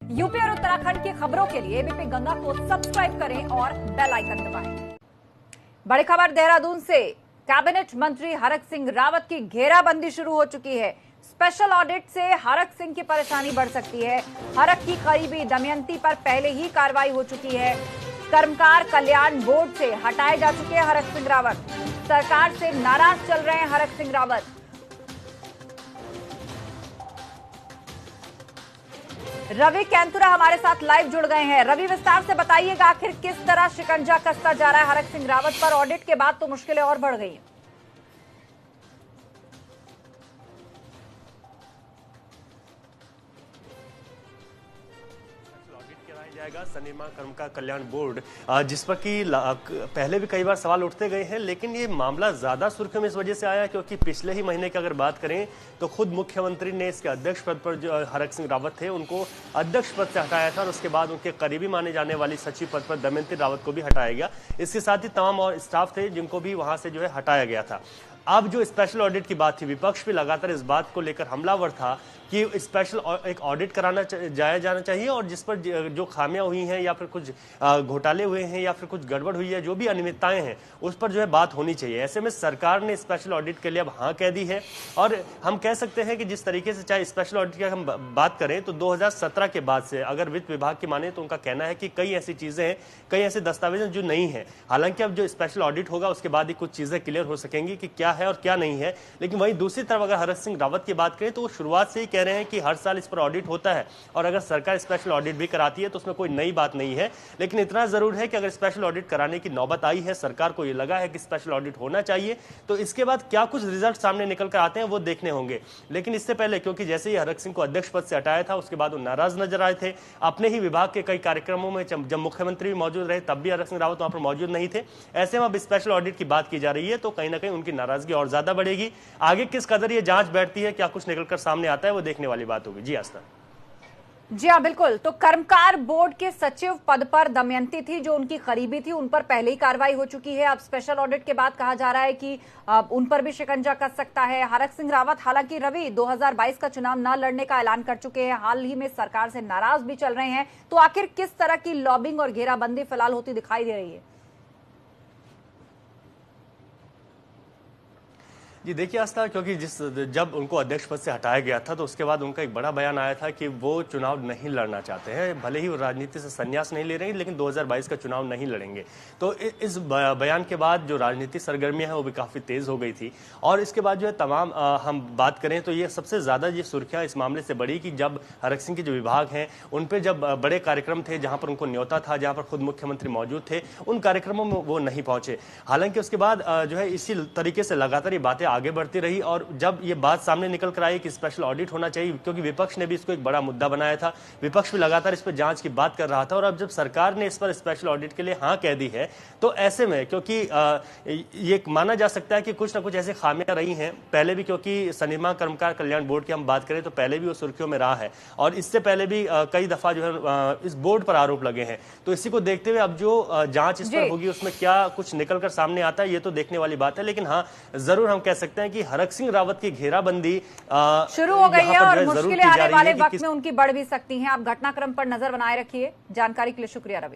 UP और उत्तराखंड की खबरों के लिए एबीपी गंगा को सब्सक्राइब करें और बेल आइकन दबाएं। बड़ी खबर देहरादून से, कैबिनेट मंत्री हरक सिंह रावत की घेराबंदी शुरू हो चुकी है। स्पेशल ऑडिट से हरक सिंह की परेशानी बढ़ सकती है। हरक की करीबी दमयंती पर पहले ही कार्रवाई हो चुकी है। कर्मकार कल्याण बोर्ड से हटाए जा चुके हैं हरक सिंह रावत। सरकार से नाराज चल रहे हैं हरक सिंह रावत। रवि कैंतुरा हमारे साथ लाइव जुड़ गए हैं। रवि, विस्तार से बताइएगा आखिर किस तरह शिकंजा कसता जा रहा है हरक सिंह रावत पर। ऑडिट के बाद तो मुश्किलें और बढ़ गई हैं। जाएगा सनिर्माण कर्मकार कल्याण बोर्ड, जिस पर कि पहले भी कई बार सवाल उठते गए हैं, लेकिन ये मामला ज्यादा सुर्खियों में इस वजह से आया क्योंकि पिछले ही महीने की अगर बात करें तो खुद मुख्यमंत्री ने इसके अध्यक्ष पद पर जो हरक सिंह रावत थे उनको अध्यक्ष पद से हटाया था और उसके बाद उनके करीबी माने जाने वाली सचिव पद पर दमयंती रावत को भी हटाया गया। इसके साथ ही तमाम और स्टाफ थे जिनको भी वहां से जो है हटाया गया था। अब जो स्पेशल ऑडिट की बात थी, विपक्ष भी लगातार इस बात को लेकर हमलावर था कि स्पेशल एक ऑडिट कराना जाना चाहिए और जिस पर जो खामियां हुई हैं या फिर कुछ घोटाले हुए हैं या फिर कुछ गड़बड़ हुई है, जो भी अनियमितताएं हैं उस पर जो है बात होनी चाहिए। ऐसे में सरकार ने स्पेशल ऑडिट के लिए अब हाँ कह दी है और हम कह सकते हैं कि जिस तरीके से चाहे स्पेशल ऑडिट की हम बात करें तो 2017 के बाद से अगर वित्त विभाग की माने तो उनका कहना है कि कई ऐसी चीजें हैं, कई ऐसे दस्तावेज जो नहीं है। हालांकि अब जो स्पेशल ऑडिट होगा उसके बाद ही कुछ चीजें क्लियर हो सकेंगी कि क्या है और क्या नहीं है। लेकिन वहीं दूसरी तरफ अगर हरक सिंह रावत की बात करें तो वो शुरुआत से ही कह रहे हैं कि हर साल इस पर ऑडिट होता है और अगर सरकार स्पेशल ऑडिट भी कराती है तो उसमें कोई नई बात नहीं है। लेकिन इतना जरूर है कि अगर स्पेशल ऑडिट कराने की नौबत आई है, सरकार को ये लगा है कि स्पेशल ऑडिट होना चाहिए, तो इसके बाद क्या कुछ रिजल्ट सामने निकल कर आते हैं वो देखने होंगे। लेकिन इससे पहले क्योंकि जैसे ही हरक सिंह को अध्यक्ष पद से हटाया था उसके बाद वो नाराज नजर आए थे। अपने ही विभाग के कई कार्यक्रमों में जब मुख्यमंत्री भी मौजूद रहे तब भी हरक सिंह रावत वहां पर मौजूद नहीं थे। ऐसे में अब स्पेशल ऑडिट की बात की जा रही है तो कहीं ना कहीं उनकी नाराजगी और ज्यादा बढ़ेगी। आगे किस कदर ये जांच बैठती है, क्या कुछ निकलकर सामने आता है, वो देखने वाली बात होगी। जी आस्था। जी हाँ, बिल्कुल। तो कर्मकार बोर्ड के सचिव पद पर दमयंती थी जो उनकी करीबी थी, उन पर पहले ही कार्रवाई हो चुकी है। अब स्पेशल ऑडिट के बाद कहा जा रहा है कि उन पर भी शिकंजा कस सकता है हरक सिंह रावत। हालांकि रवि 2022 का चुनाव न लड़ने का ऐलान कर चुके हैं, हाल ही में सरकार से नाराज भी चल रहे हैं। तो आखिर किस तरह की लॉबिंग और घेराबंदी फिलहाल होती दिखाई दे रही है? जी देखिए आस्था, क्योंकि जब उनको अध्यक्ष पद से हटाया गया था तो उसके बाद उनका एक बड़ा बयान आया था कि वो चुनाव नहीं लड़ना चाहते हैं। भले ही वो राजनीति से संन्यास नहीं ले रहे हैं लेकिन 2022 का चुनाव नहीं लड़ेंगे। तो इस बयान के बाद जो राजनीतिक सरगर्मियां हैं वो भी काफी तेज हो गई थी। और इसके बाद जो है तमाम हम बात करें तो ये सबसे ज्यादा ये सुर्खियां इस मामले से बढ़ी कि जब हरक सिंह के जो विभाग हैं उन पर जब बड़े कार्यक्रम थे जहां पर उनको न्योता था, जहां पर खुद मुख्यमंत्री मौजूद थे, उन कार्यक्रमों में वो नहीं पहुंचे। हालांकि उसके बाद जो है इसी तरीके से लगातार ये बातें आगे बढ़ती रही और जब ये बात सामने निकल कर आई कि स्पेशल ऑडिट होना चाहिए, क्योंकि विपक्ष ने भी इसको एक बड़ा मुद्दा बनाया था, विपक्ष भी लगातार इस पर जांच की बात कर रहा था और अब जब सरकार ने इस पर स्पेशल ऑडिट के लिए हाँ कह दी है तो ऐसे में क्योंकि ये माना जा सकता है कि कुछ ना कुछ ऐसी खामियां रही हैं पहले भी, क्योंकि सनिर्माण कर्मकार कल्याण बोर्ड की हम बात करें तो पहले भी वो सुर्खियों में रहा है और इससे पहले भी कई दफा जो है इस बोर्ड पर आरोप लगे हैं। तो इसी को देखते हुए अब जो जांच इस पर होगी उसमें क्या कुछ निकलकर सामने आता है ये तो देखने वाली बात है। लेकिन हाँ, जरूर हम कह सकते हैं कि हरक सिंह रावत की घेराबंदी शुरू हो गई है और मुश्किलें आने वाले वक्त में उनकी बढ़ भी सकती हैं। आप घटनाक्रम पर नजर बनाए रखिए। जानकारी के लिए शुक्रिया रवि।